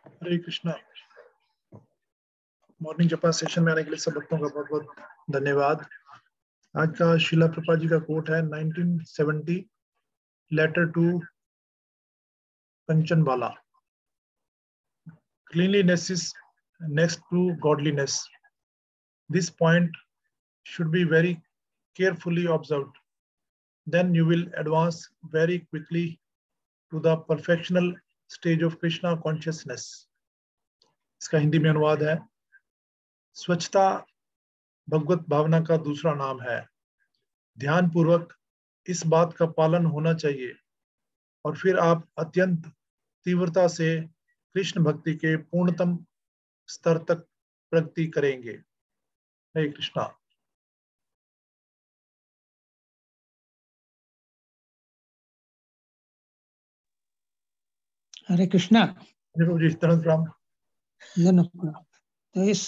हरे Krishna. Morning जपा session में आने के लिए सब भक्तों का बहुत बहुत धन्यवाद। आज का शिला प्रभुपाद जी का कोट है 1970 letter to Kanchan Bala. Cleanliness is next to godliness. This point should be very carefully observed. Then you will advance very quickly to the perfectional stage of Krishna consciousness. इसका हिंदी में अनुवाद है, स्वच्छता भगवत भावना का दूसरा नाम है। ध्यान पूर्वक इस बात का पालन होना चाहिए और फिर आप अत्यंत तीव्रता से कृष्ण भक्ति के पूर्णतम स्तर तक प्रगति करेंगे। हरे कृष्णा। हरे कृष्णा। जी राम। तो इस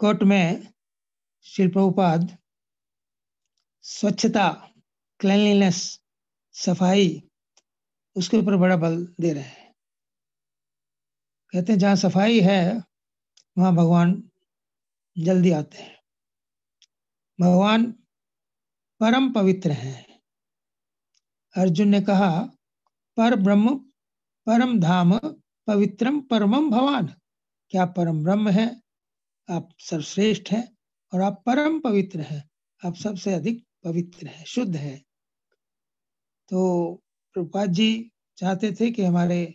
कोट में श्री प्रभुपाद स्वच्छता, क्लीनलीनेस, सफाई, उसके ऊपर बड़ा बल दे रहे हैं। कहते हैं जहाँ सफाई है वहाँ भगवान जल्दी आते हैं। भगवान परम पवित्र हैं। अर्जुन ने कहा पर ब्रह्म परम धाम पवित्रम परमम भवान, क्या परम ब्रह्म है, आप सर्वश्रेष्ठ हैं और आप परम पवित्र हैं, आप सबसे अधिक पवित्र हैं, शुद्ध हैं। तो प्रभुपाद जी चाहते थे कि हमारे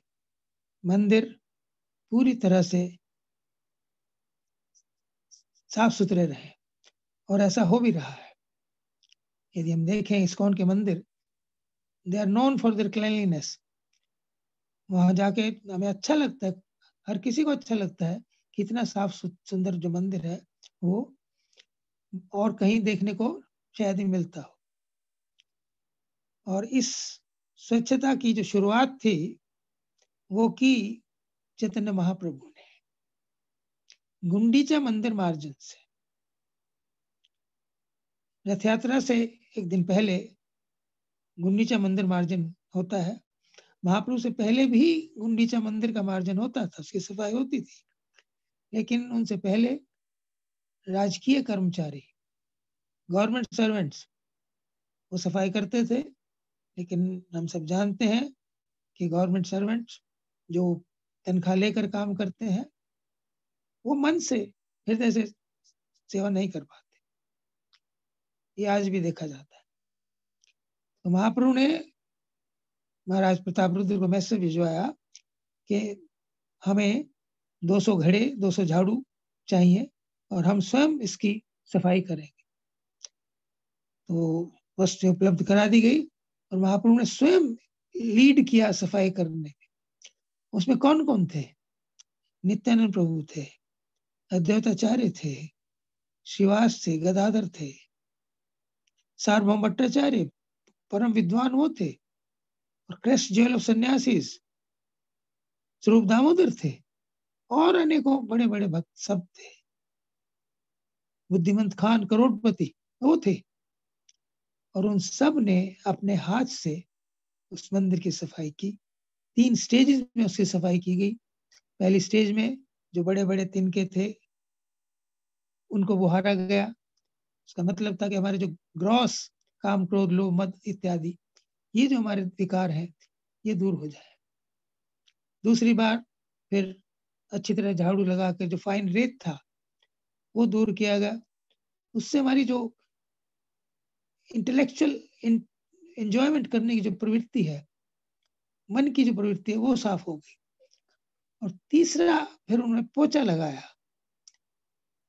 मंदिर पूरी तरह से साफ सुथरे रहे और ऐसा हो भी रहा है। यदि हम देखें इस्कॉन के मंदिर, they are known for their cleanliness. वहां जाके हमें अच्छा लगता है, हर किसी को अच्छा लगता है कि इतना साफ सुंदर जो मंदिर है वो और कहीं देखने को शायद ही मिलता हो। और इस स्वच्छता की जो शुरुआत थी वो की चैतन्य महाप्रभु ने गुंडीचा मंदिर मार्जन से। रथ यात्रा से एक दिन पहले गुंडीचा मंदिर मार्जन होता है। महाप्रभु से पहले भी गुंडीचा मंदिर का मार्जन होता था, उसकी सफाई होती थी, लेकिन उनसे पहले राजकीय कर्मचारी, गवर्नमेंट सर्वेंट्स, वो सफाई करते थे। लेकिन हम सब जानते हैं कि गवर्नमेंट सर्वेंट्स जो तनख्वाह लेकर काम करते हैं वो मन से, हृदय से सेवा नहीं कर पाते। ये आज भी देखा जाता है। तो महाप्रभु ने महाराज प्रताप रुद्र को मैसेज भिजवाया कि हमें 200 घड़े, 200 झाड़ू चाहिए और हम स्वयं इसकी सफाई करेंगे। तो वस्तु उपलब्ध करा दी गई और महाप्रभु ने स्वयं लीड किया सफाई करने में। उसमें कौन कौन थे? नित्यानंद प्रभु थे, अद्वैताचार्य थे, श्रीवास थे, गदाधर थे, सार्वभौम भट्टाचार्य परम विद्वान वो थे, और क्रेस्ट ज्वेल ऑफ सन्यासीज स्वरूप दामोदर थे, और अनेकों बड़े बड़े भक्त सब थे। बुद्धिमंत खान करोड़पति वो थे, और उन सब ने अपने हाथ से उस मंदिर की सफाई की। 3 स्टेजेस में उसकी सफाई की गई। पहली स्टेज में जो बड़े बड़े तिनके थे उनको बुहारा गया। उसका मतलब था कि हमारे जो ग्रॉस काम, क्रोध, लोभ, मद इत्यादि ये जो हमारे विकार हैं ये दूर हो जाए। दूसरी बार फिर अच्छी तरह झाड़ू लगा कर जो फाइन रेत था वो दूर किया गया। उससे हमारी जो इंटेलेक्चुअल एंजॉयमेंट करने की जो प्रवृत्ति है, मन की जो प्रवृत्ति है, वो साफ हो गई। और तीसरा फिर उन्होंने पोछा लगाया,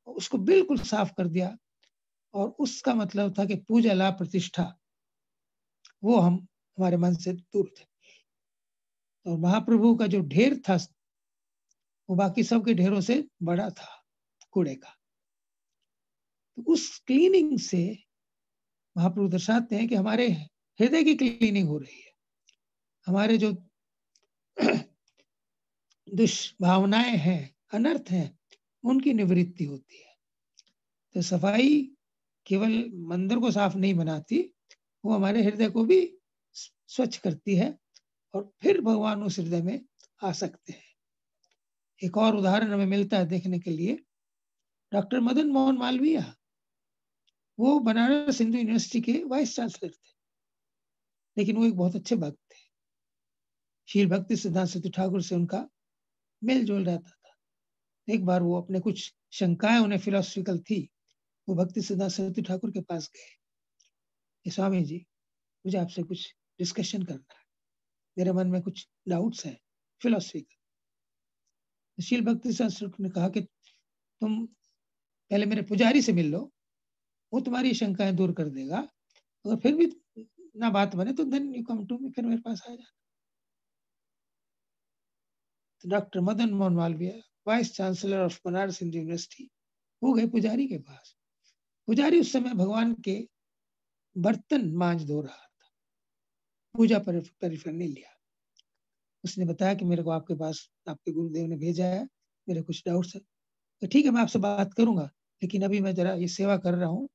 उसको बिल्कुल साफ कर दिया, और उसका मतलब था कि पूजा, लाभ, प्रतिष्ठा वो हमारे मन से दूर थे। और महाप्रभु का जो ढेर था वो बाकी सबके ढेरों से बड़ा था कूड़े का। तो उस क्लीनिंग से महाप्रभु दर्शाते हैं कि हमारे हृदय की क्लीनिंग हो रही है, हमारे जो दुष्भावनाएं हैं, अनर्थ हैं, उनकी निवृत्ति होती है। तो सफाई केवल मंदिर को साफ नहीं बनाती, वो हमारे हृदय को भी स्वच्छ करती है, और फिर भगवान उस हृदय में आ सकते हैं। एक और उदाहरण हमें मिलता है देखने के लिए, डॉक्टर मदन मोहन मालवीय, वो बनारस हिंदू यूनिवर्सिटी के वाइस चांसलर थे, लेकिन वो एक बहुत अच्छे भक्त थे। शील भक्ति सिद्धांत सती ठाकुर से उनका मेल जोल रहता था। एक बार वो अपने कुछ शंकाएं उन्हें फिलोसफिकल थी, वो भक्ति सिद्धांत सती ठाकुर के पास गए कि स्वामी जी, मुझे आपसे कुछ डिस्कशन करना है, मेरे मन में कुछ डाउट्स हैं फिलोसफिकल। शील भक्ति सिद्धांत सती ने कहा कि तुम पहले मेरे पुजारी से मिल लो, वो तुम्हारी शंकाएं दूर कर देगा, अगर फिर भी ना बात बने तो then you come to me, फिर मेरे पास आ जाना। तो doctor Madan Mohan Malviya, vice chancellor of Banaras Hindu university, वो गए पुजारी के पास। पुजारी उस समय भगवान के बर्तन मांज धो रहा था, पूजा पैराफर्नेलिया। उसने बताया कि मेरे को आपके पास आपके गुरुदेव ने भेजा है, मेरे कुछ डाउट्स है। तो ठीक है, मैं आपसे बात करूंगा, लेकिन अभी मैं जरा ये सेवा कर रहा हूँ,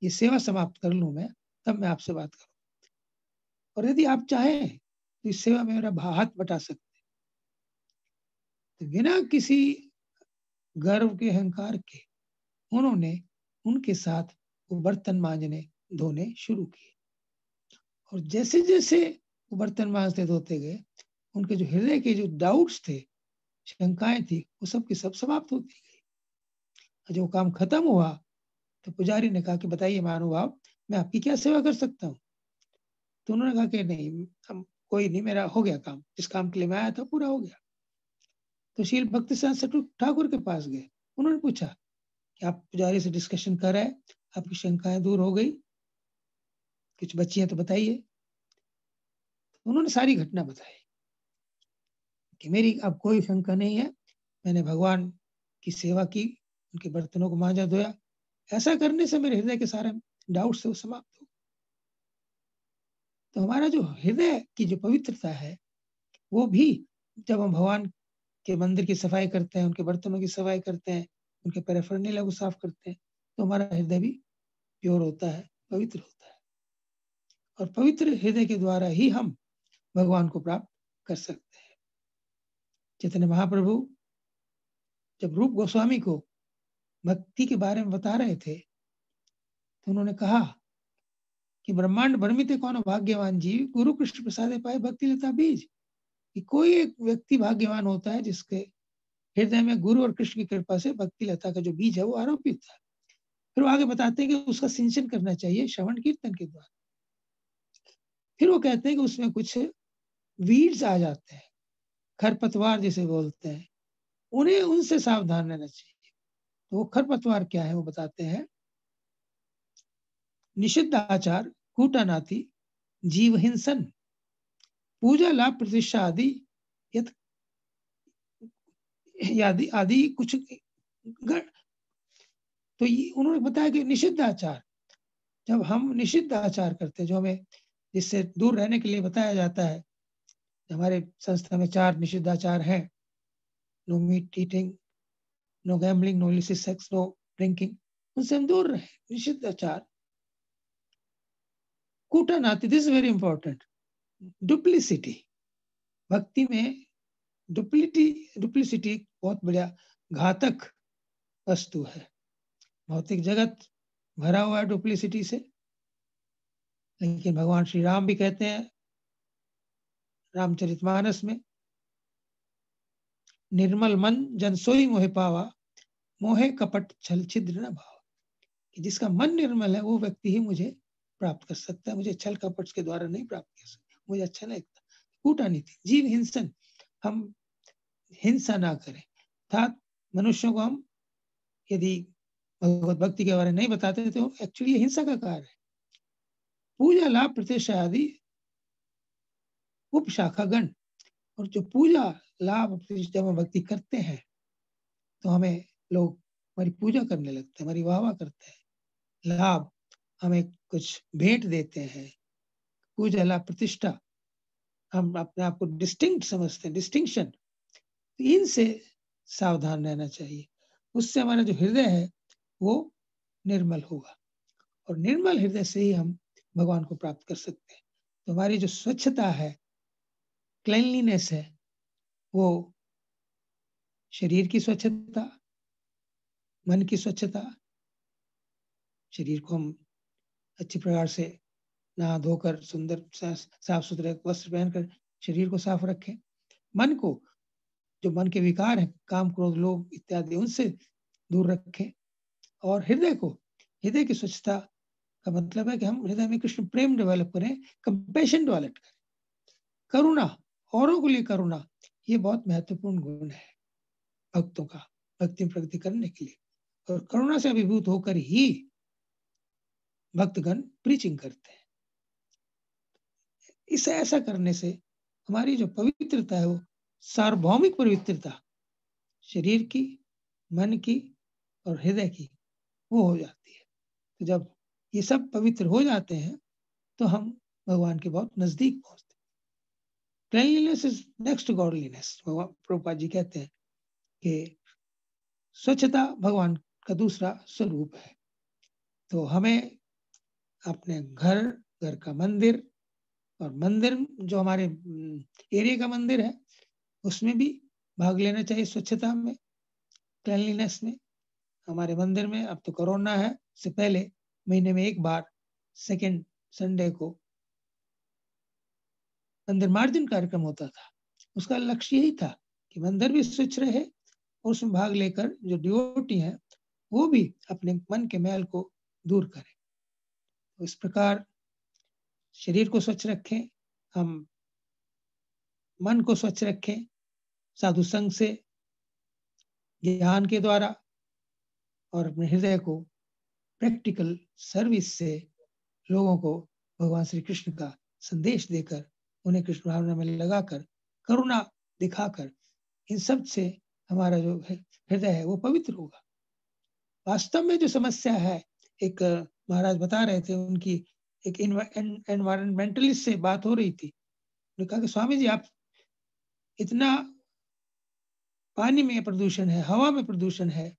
ये सेवा समाप्त कर लूं मैं, तब मैं आपसे बात करूँ। और यदि आप चाहें तो इस सेवा में मेरा हाथ बटा सकते। तो बिना किसी गर्व के, अहंकार के, उन्होंने उनके साथ वो बर्तन मांजने धोने शुरू किए। और जैसे जैसे वो बर्तन मांजते धोते गए, उनके जो हृदय के जो डाउट्स थे, शंकाएं थी, वो सब की सब समाप्त होती गई। जब वो काम खत्म हुआ तो पुजारी ने कहा कि बताइए महानुभाव, मैं आपकी क्या सेवा कर सकता हूँ। तो उन्होंने कहा कि नहीं, हम कोई नहीं, मेरा हो गया काम, जिस काम के लिए मैं आया था पूरा हो गया। तो शील भक्ति सिद्धांत ठाकुर के पास गए, उन्होंने पूछा कि आप पुजारी से डिस्कशन कर रहे हैं, आपकी शंकाएं दूर हो गई, कुछ बची हैं तो बताइए। उन्होंने सारी घटना बताई कि मेरी अब कोई शंका नहीं है, मैंने भगवान की सेवा की, उनके बर्तनों को मांजा धोया, ऐसा करने से मेरे हृदय के सारे डाउट से वो समाप्त हो। तो हमारा जो हृदय की जो पवित्रता है, वो भी जब हम भगवान के मंदिर की सफाई करते हैं, उनके बर्तनों की सफाई करते हैं, उनके पैराफर्नेलिया को साफ करते हैं, तो हमारा हृदय भी प्योर होता है, पवित्र होता है। और पवित्र हृदय के द्वारा ही हम भगवान को प्राप्त कर सकते हैं। चैतन्य महाप्रभु जब रूप गोस्वामी को भक्ति के बारे में बता रहे थे, तो उन्होंने कहा कि ब्रह्मांड भ्रमित कौन भाग्यवान जीव, गुरु कृष्ण प्रसादे पाए भक्ति लता बीज। कि कोई एक व्यक्ति भाग्यवान होता है जिसके हृदय में गुरु और कृष्ण की कृपा से भक्ति लता का जो बीज है वो आरोपित है। फिर वो आगे बताते हैं कि उसका सिंचन करना चाहिए श्रवण कीर्तन के द्वारा। फिर वो कहते हैं कि उसमें कुछ वीड्स आ जाते हैं, खरपतवार जिसे बोलते हैं, उन्हें उनसे सावधान रहना चाहिए। तो वो खरपतवार क्या है वो बताते हैं, निषिद्ध आचार, कूटानाति, जीव हिंसन, पूजा लाभ प्रतिष्ठा आदि आदि आदि कुछ गण। तो उन्होंने बताया कि निषिद्ध आचार, जब हम निषिद्ध आचार करते हैं, जो हमें जिससे दूर रहने के लिए बताया जाता है, हमारे संस्था में 4 निषिद्ध आचार हैं, no meat eating, no gambling, no illicit sex, no drinking, उनसे हम दूर रहे। निषिद्ध आचार। कूटानाति, this is very important, duplicity, भक्ति में डुप्लिसिटी बहुत बड़ा घातक वस्तु है। भौतिक जगत भरा हुआ है डुप्लिसिटी से, लेकिन भगवान श्री राम भी कहते हैं रामचरितमानस में, निर्मल मन जन सोई मोहे पावा, मोहे कपट छल छिद्र न भाव। कि जिसका मन निर्मल है वो व्यक्ति ही मुझे प्राप्त कर सकता है, मुझे छल कपट के द्वारा नहीं प्राप्त कर सकता, मुझे अच्छा नहीं लगता। कूटनीति, जीव हिंसन, हम हिंसा ना करें, अर्थात मनुष्यों को हम यदि भगवत भक्ति के बारे में नहीं बताते तो एक्चुअली हिंसा का कार्य है। पूजा लाभ प्रतिष्ठा आदि उपशाखागण, और जो पूजा लाभ जब हम भक्ति करते हैं तो हमें लोग हमारी पूजा करने लगते हैं, हमारी वाहवाह करते हैं। लाभ, हमें कुछ भेंट देते हैं। पूजा लाभ प्रतिष्ठा, हम अपने आप को डिस्टिंक्ट समझते हैं, डिस्टिंक्शन। तो इनसे सावधान रहना चाहिए, उससे हमारा जो हृदय है वो निर्मल होगा, और निर्मल हृदय से ही हम भगवान को प्राप्त कर सकते हैं। तो हमारी जो स्वच्छता है, क्लीनलीनेस है, वो शरीर की स्वच्छता, मन की स्वच्छता, शरीर को हम अच्छी प्रकार से नहा धोकर सुंदर साफ सुथरे वस्त्र पहनकर शरीर को साफ रखें। मन को, जो मन के विकार हैं, काम क्रोध लोभ इत्यादि, उनसे दूर रखें। और हृदय को, हृदय की स्वच्छता का मतलब है कि हम हृदय में कृष्ण प्रेम डेवलप करें, कंपैशन डेवलप करें, करुणा, औरों के लिए करुणा, ये बहुत महत्वपूर्ण गुण है भक्तों का, भक्ति प्रगति करने के लिए। और करुणा से अभिभूत होकर ही भक्तगण प्रीचिंग करते हैं। इसे ऐसा करने से हमारी जो पवित्रता है, वो सार्वभौमिक पवित्रता, शरीर की, मन की और हृदय की, वो हो जाती है। तो जब ये सब पवित्र हो जाते हैं तो हम भगवान के बहुत नजदीक पहुंचते हैं। Cleanliness is next to godliness. Prabhupada ji कहते हैं कि स्वच्छता भगवान का दूसरा स्वरूप है। तो हमें अपने घर का मंदिर, और मंदिर जो हमारे एरिया का मंदिर है, उसमें भी भाग लेना चाहिए स्वच्छता में, क्लीनलीनेस में। हमारे मंदिर में अब तो कोरोना है, से पहले महीने में एक बार सेकेंड संडे को मंदिर मार्जन कार्यक्रम होता था। उसका लक्ष्य यही था कि मंदिर भी स्वच्छ रहे और उसमें भाग लेकर जो डिवोटी हैं वो भी अपने मन के मैल को दूर करें। तो इस प्रकार शरीर को स्वच्छ रखें, हम मन को स्वच्छ रखें साधु संग से, ध्यान के द्वारा, और अपने हृदय को प्रैक्टिकल सर्विस से लोगों को भगवान श्री कृष्ण का संदेश देकर, उन्हें कृष्ण भावना में लगाकर, करुणा दिखाकर, इन सब से हमारा जो हृदय है वो पवित्र होगा। वास्तव में जो समस्या है, एक महाराज बता रहे थे, उनकी एक एनवायरमेंटलिस्ट से बात हो रही थी। उन्होंने कहा कि स्वामी जी, आप इतना पानी में प्रदूषण है, हवा में प्रदूषण है,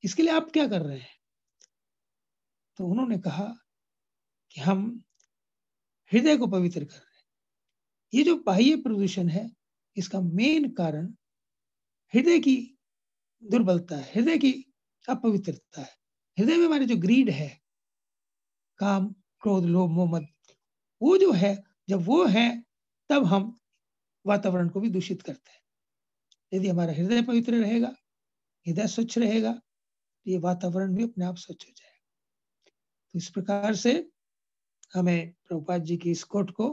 इसके लिए आप क्या कर रहे हैं? तो उन्होंने कहा कि हम हृदय को पवित्र कर रहे हैं। ये जो बाह्य प्रदूषण है, इसका मेन कारण हृदय की दुर्बलता है, हृदय की अपवित्रता है। हृदय में हमारे जो ग्रीड है, काम क्रोध लोभ मोह मद, वो जो है, जब वो है तब हम वातावरण को भी दूषित करते हैं। यदि हमारा हृदय पवित्र रहेगा, हृदय स्वच्छ रहेगा, तो ये वातावरण भी अपने आप स्वच्छ हो जाएगा। तो इस प्रकार से हमें प्रभुपाद जी की इस कोट को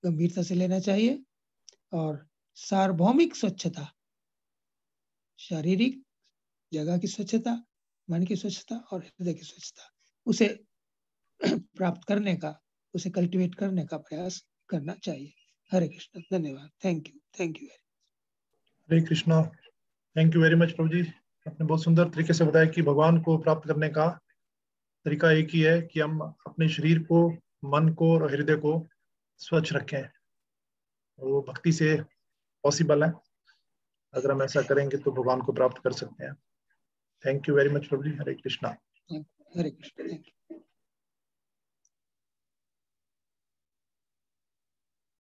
गंभीरता से लेना चाहिए। और सार्वभौमिक स्वच्छता, शारीरिक जगह की स्वच्छता, मन की स्वच्छता और हृदय की स्वच्छता, उसे प्राप्त करने का, उसे कल्टीवेट करने का प्रयास करना चाहिए। हरे कृष्ण। धन्यवाद। Thank you. Thank you. Hare Krishna. Thank you very much प्रभु जी। आपने बहुत सुंदर तरीके से बताया कि भगवान को प्राप्त करने का तरीका एक ही है कि हम अपने शरीर को, मन को और हृदय को स्वच्छ रखें। वो भक्ति से पॉसिबल है। अगर हम ऐसा करेंगे तो भगवान को प्राप्त कर सकते हैं। थैंक यू वेरी मच प्रभु जी। हरे कृष्णा। हरे कृष्ण। Thank you.